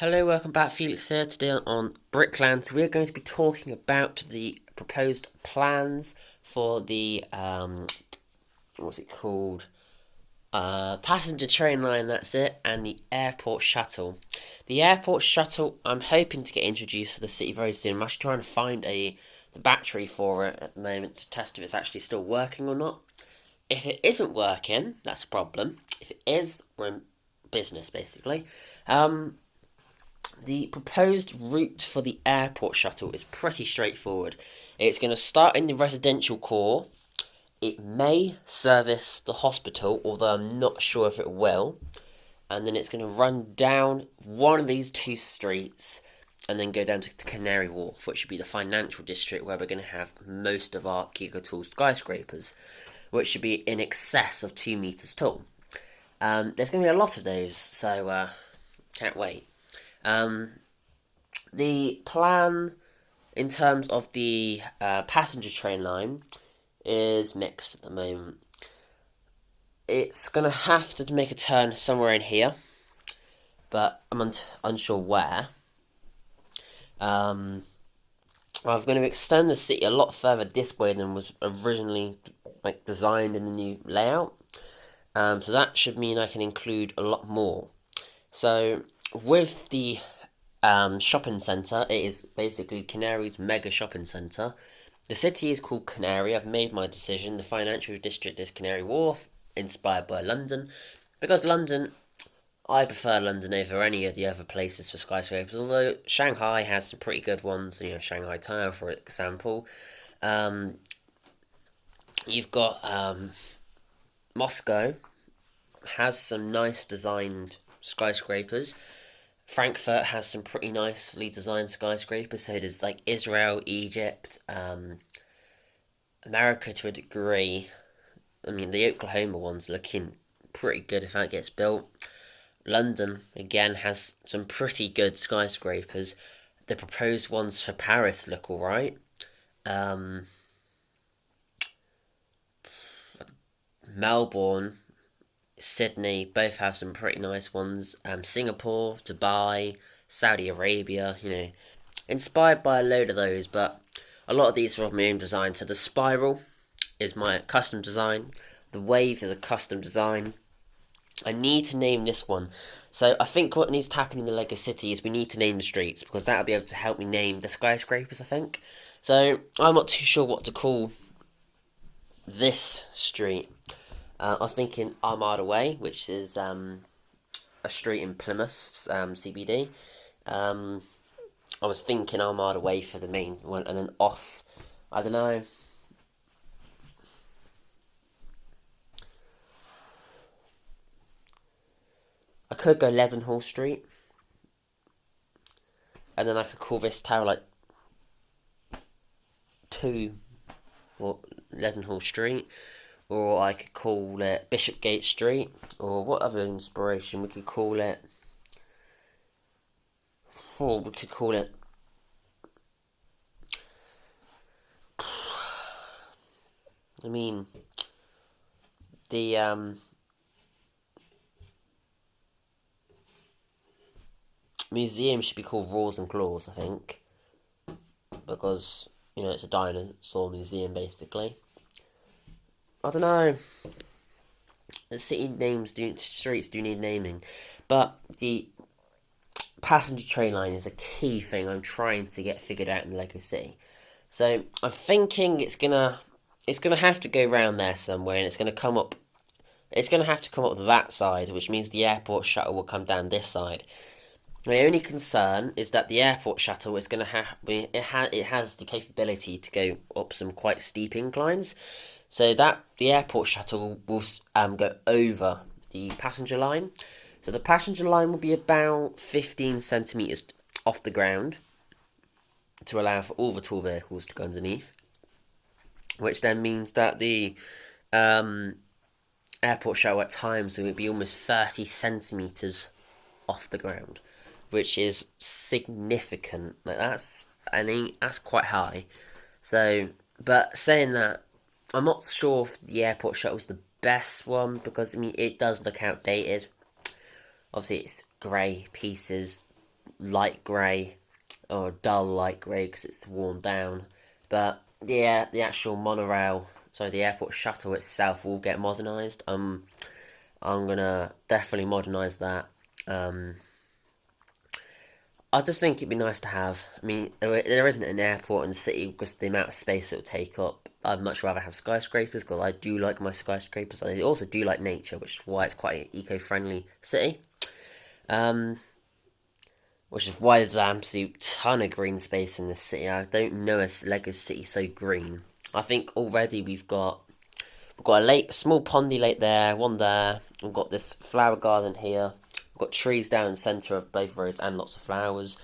Hello, welcome back. Felix here. Today on Brickland, we're going to be talking about the proposed plans for the what's it called? Passenger train line. That's it, and the airport shuttle. The airport shuttle, I'm hoping to get introduced to the city very soon. I'm actually trying to find the battery for it at the moment to test if it's actually still working or not. If it isn't working, that's a problem. If it is, we're in business basically. The proposed route for the airport shuttle is pretty straightforward. It's going to start in the residential core. It may service the hospital, although I'm not sure if it will. And then it's going to run down one of these two streets and then go down to Canary Wharf, which should be the financial district where we're going to have most of our giga tall skyscrapers, which should be in excess of 2 meters tall. There's going to be a lot of those, so can't wait. The plan in terms of the passenger train line is mixed at the moment. It's going to have to make a turn somewhere in here, but I'm unsure where. I'm going to extend the city a lot further this way than was originally designed in the new layout. So that should mean I can include a lot more. So with the shopping centre, it is basically Canary's mega shopping centre. The city is called Canary. I've made my decision. The financial district is Canary Wharf, inspired by London. Because London, I prefer London over any of the other places for skyscrapers, although Shanghai has some pretty good ones, Shanghai Tower, for example. You've got Moscow, has some nice designed skyscrapers. Frankfurt has some pretty nicely designed skyscrapers, so does Israel, Egypt, America to a degree. I mean, the Oklahoma one's looking pretty good if that gets built. London, again, has some pretty good skyscrapers. The proposed ones for Paris look alright. Melbourne, Sydney both have some pretty nice ones. Singapore, Dubai, Saudi Arabia, inspired by a load of those, but a lot of these are of my own design. So the spiral is my custom design. The wave is a custom design. I need to name this one. So I think what needs to happen in the Lego City is we need to name the streets, because that'll be able to help me name the skyscrapers, I think. So I'm not too sure what to call this street. I was thinking Armada Way, which is a street in Plymouth, CBD. I was thinking Armada Way for the main one, and then off, I don't know. I could go Leadenhall Street, and then I could call this tower 2 or Leadenhall Street. Or I could call it Bishopgate Street. Or what other inspiration? We could call it... Or we could call it... I mean... The museum should be called Roars and Claws, I think. Because, it's a dinosaur museum, basically. I don't know. The streets do need naming, but the passenger train line is a key thing I'm trying to get figured out in the Lego City. So I'm thinking it's gonna have to go round there somewhere, and it's gonna come up. It's gonna have to come up that side, which means the airport shuttle will come down this side. My only concern is that the airport shuttle is going to have it has the capability to go up some quite steep inclines, so that the airport shuttle will go over the passenger line. So the passenger line will be about 15 centimeters off the ground to allow for all the tall vehicles to go underneath, which then means that the airport shuttle at times will be almost 30 centimeters off the ground, which is significant. That's quite high. So, but saying that, I'm not sure if the airport shuttle is the best one, because it does look outdated. Obviously, it's grey pieces. light grey or dull light grey because it's worn down. But yeah, the actual monorail, sorry, the airport shuttle itself will get modernised. I'm gonna definitely modernise that. I just think it'd be nice to have. I mean, there isn't an airport in the city because the amount of space it'll take up. I'd much rather have skyscrapers because I do like my skyscrapers. I also do like nature, which is why it's quite an eco-friendly city. Which is why there's an absolute ton of green space in this city. I don't know a Lego city so green. I think already we've got a lake, a small pondy lake there, one there. We've got this flower garden here. We've got trees down the centre of both roads and lots of flowers.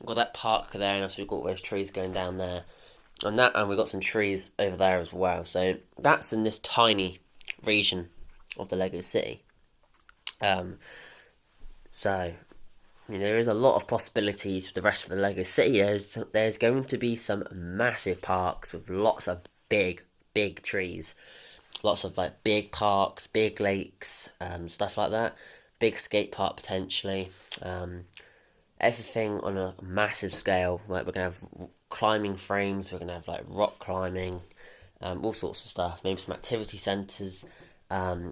We've got that park there, and also we've got those trees going down there. And we've got some trees over there as well. So that's in this tiny region of the Lego city. So there is a lot of possibilities for the rest of the Lego city. There's going to be some massive parks with lots of big trees. Lots of like big parks, big lakes, stuff like that. Big skate park potentially. Everything on a massive scale. Like we're gonna have climbing frames. We're gonna have like rock climbing, all sorts of stuff. Maybe some activity centres,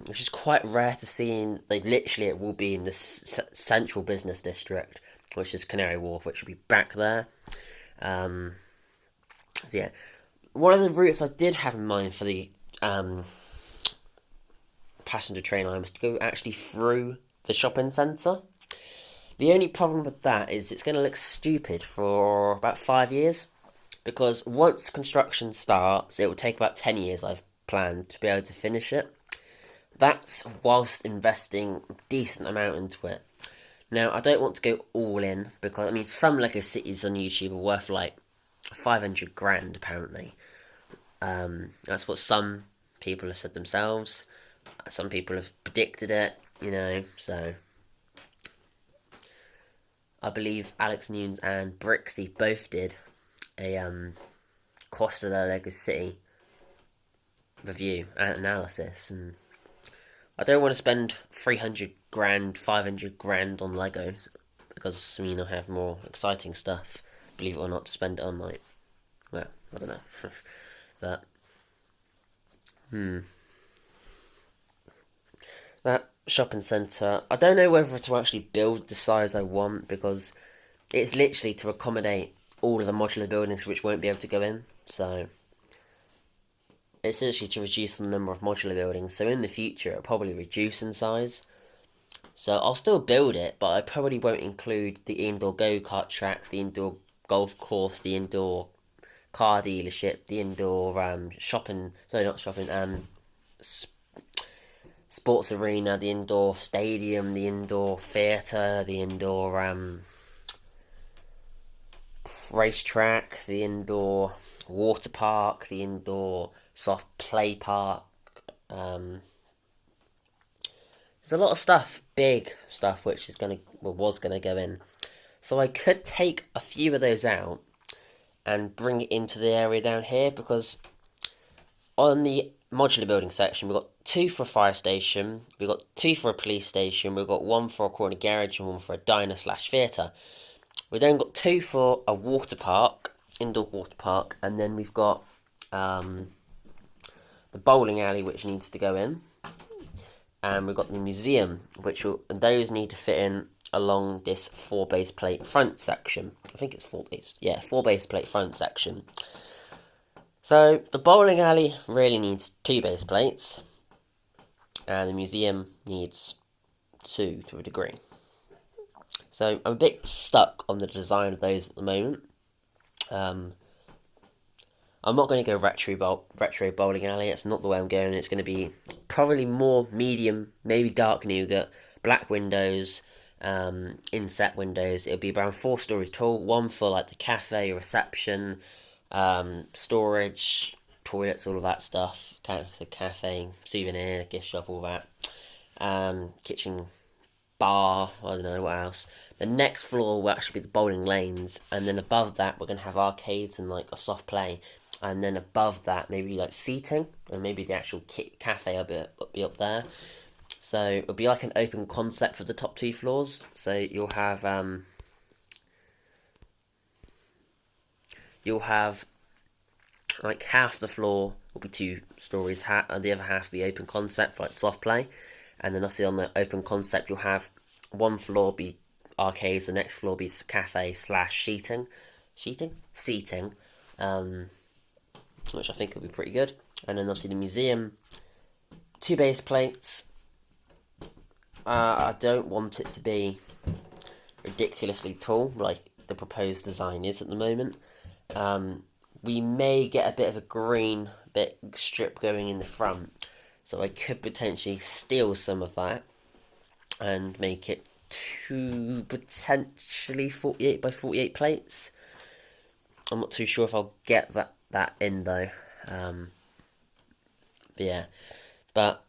which is quite rare to see. It will be in the central business district, which is Canary Wharf, which will be back there. So yeah, one of the routes I did have in mind for the passenger train line was to go actually through the shopping centre. The only problem with that is it's going to look stupid for about 5 years, because once construction starts, it will take about 10 years, I've planned, to be able to finish it. That's whilst investing a decent amount into it. Now, I don't want to go all in, because, some Lego cities on YouTube are worth like 500 grand, apparently. That's what some people have said themselves. Some people have predicted it, so I believe Alex Nunes and Brixie both did a cost of their Lego City review and analysis, and I don't want to spend 300 grand, 500 grand on Legos, because I have more exciting stuff, believe it or not, to spend it on, I don't know, but, that shopping centre, I don't know whether to actually build the size I want, because it's literally to accommodate all of the modular buildings which won't be able to go in, so it's essentially to reduce the number of modular buildings. So in the future it'll probably reduce in size, so I'll still build it, but I probably won't include the indoor go-kart tracks, the indoor golf course, the indoor car dealership, the indoor sports arena, the indoor stadium, the indoor theatre, the indoor racetrack, the indoor water park, the indoor soft play park. There's a lot of stuff, big stuff, which was gonna go in. So I could take a few of those out and bring it into the area down here, because on the modular building section, we've got 2 for a fire station, we've got 2 for a police station, we've got 1 for a corner garage and 1 for a diner/theatre. We've then got 2 for a water park, indoor water park, and then we've got the bowling alley, which needs to go in, and we've got the museum, and those need to fit in along this 4 base plate front section. I think it's 4 base plate front section. So the bowling alley really needs 2 base plates, and the museum needs 2 to a degree. So I'm a bit stuck on the design of those at the moment. I'm not going to go retro bowling alley. It's not the way I'm going. It's going to be probably more medium, maybe dark nougat, black windows, inset windows. It'll be around 4 stories tall. 1 for like the cafe, reception, storage, toilets, all of that stuff. So cafe, souvenir, gift shop, all that. Kitchen, bar, I don't know what else. The next floor will actually be the bowling lanes, and then above that we're going to have arcades and like a soft play, and then above that maybe like seating, and maybe the actual cafe will be up there. So it'll be like an open concept for the top 2 floors. So you'll have you'll have like half the floor will be 2 stories, and the other half will be open concept for like soft play. And then obviously on the open concept, you'll have one floor be arcades, the next floor be cafe slash seating, which I think will be pretty good. And then obviously the museum, 2 base plates. I don't want it to be ridiculously tall like the proposed design is at the moment. We may get a bit of a green bit strip going in the front, so I could potentially steal some of that and make it 2 potentially 48 by 48 plates. I'm not too sure if I'll get that in though. But yeah, but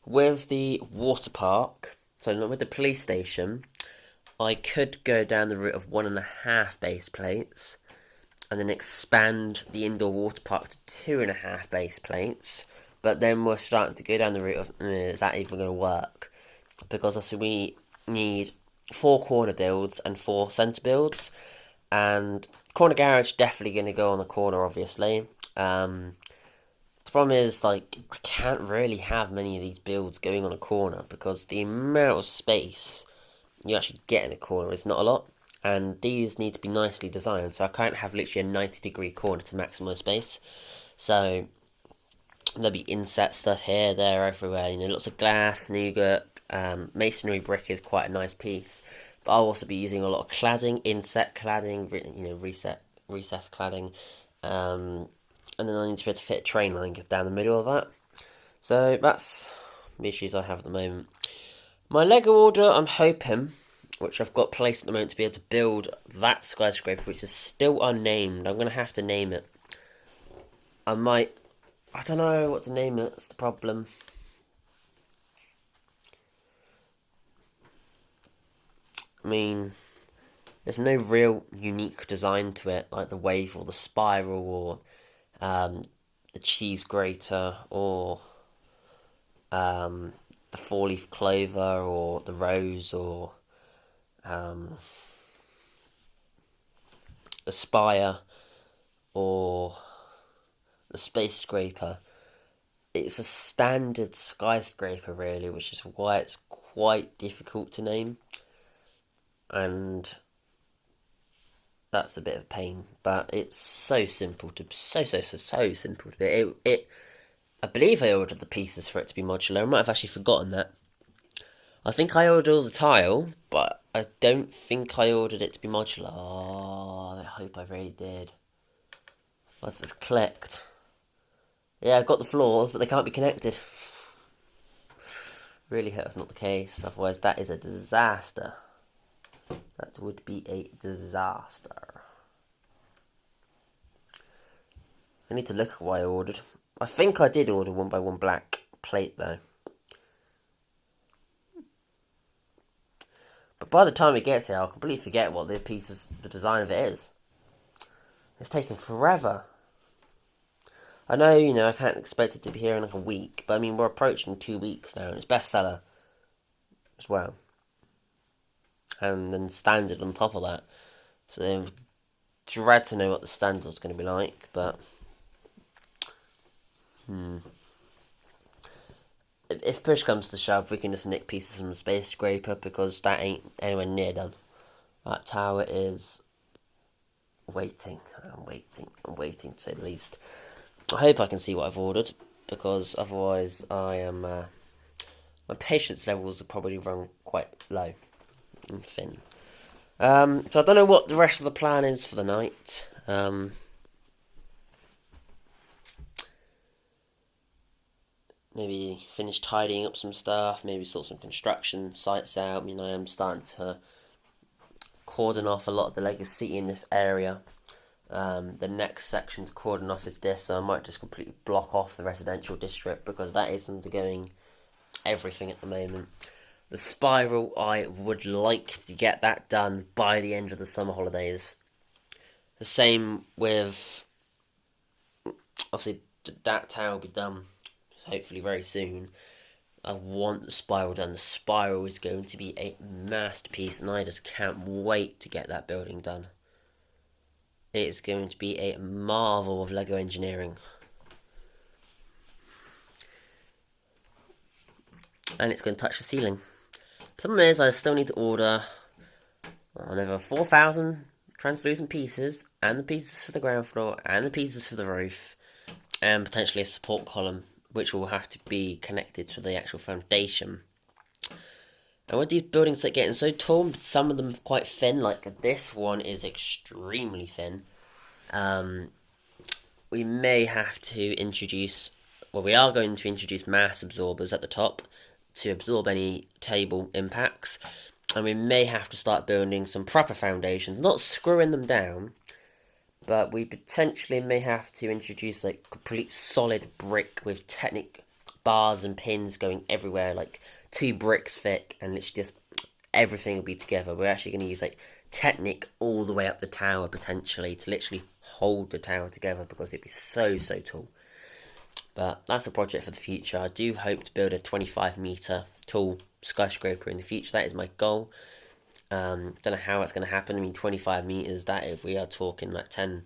with the water park, so not with the police station, I could go down the route of 1.5 base plates and then expand the indoor water park to 2.5 base plates. But then we're starting to go down the route of, is that even going to work? Because also we need 4 corner builds and 4 centre builds. And corner garage definitely going to go on the corner, obviously. The problem is, like, I can't really have many of these builds going on a corner because the amount of space you actually get in a corner is not a lot. And these need to be nicely designed, so I can't have literally a 90-degree corner to maximise space. So there'll be inset stuff here, there, everywhere. You know, lots of glass, nougat, masonry brick is quite a nice piece. But I'll also be using a lot of cladding, inset cladding, recessed cladding. And then I need to be able to fit a train line down the middle of that. So that's the issues I have at the moment. My Lego order, I'm hoping, which I've got placed at the moment, to be able to build that skyscraper, which is still unnamed. I'm going to have to name it. I don't know what to name it, that's the problem. I mean, there's no real unique design to it, like the wave or the spiral or the cheese grater or the 4-leaf clover or the rose or the spire or the space scraper. It's a standard skyscraper, really, which is why it's quite difficult to name. And that's a bit of a pain, but it's so simple to so simple to do. I believe I ordered the pieces for it to be modular. I might have actually forgotten that. I think I ordered all the tile, but I don't think I ordered it to be modular. Oh, I hope I really did. Once it's clicked. Yeah, I've got the floors, but they can't be connected. Really hope that's not the case, otherwise that is a disaster. That would be a disaster. I need to look at what I ordered. I think I did order 1x1 black plate though. But by the time it gets here, I'll completely forget what the design of it is. It's taken forever. I know, I can't expect it to be here in like a week, but I mean, we're approaching 2 weeks now, and it's bestseller as well. And then standard on top of that. So then, dread to know what the standard's going to be like, but if push comes to shove, we can just nick pieces from the space scraper because that ain't anywhere near done. That tower is waiting. I'm waiting to say the least. I hope I can see what I've ordered because otherwise I am my patience levels are probably run quite low and thin. So I don't know what the rest of the plan is for the night. Maybe finish tidying up some stuff, maybe sort some construction sites out. I mean, I am starting to cordon off a lot of the legacy in this area. The next section to cordon off is this, so I might just completely block off the residential district because that is undergoing everything at the moment. The spiral, I would like to get that done by the end of the summer holidays. The same with, obviously, that tower will be done hopefully very soon. I want the spiral done. The spiral is going to be a masterpiece, and I just can't wait to get that building done. It's going to be a marvel of LEGO engineering. And it's going to touch the ceiling. The problem is I still need to order another 4,000 translucent pieces, and the pieces for the ground floor, and the pieces for the roof, and potentially a support column, which will have to be connected to the actual foundation. And with these buildings that are getting so tall, some of them quite thin, like this one is extremely thin. We may have to introduce, well, we are going to introduce mass absorbers at the top to absorb any table impacts. And we may have to start building some proper foundations, not screwing them down, but we potentially may have to introduce like complete solid brick with Technic bars and pins going everywhere, like 2 bricks thick, and literally just everything will be together. We're actually going to use like Technic all the way up the tower potentially to literally hold the tower together, because it'd be so tall. But that's a project for the future. I do hope to build a 25-meter tall skyscraper in the future. That is my goal. Don't know how it's going to happen. I mean, 25 meters, that if we are talking like 12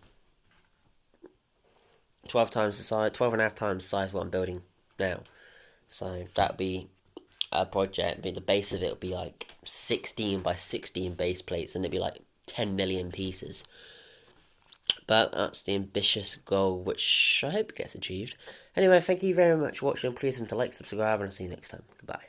times the size, 12 and a half times the size of what I'm building now. So that'd be a project. I mean, the base of it would be like 16 by 16 base plates, and it'd be like 10 million pieces. But that's the ambitious goal, which I hope gets achieved. Anyway, thank you very much for watching. Please remember to like, subscribe, and I'll see you next time. Goodbye.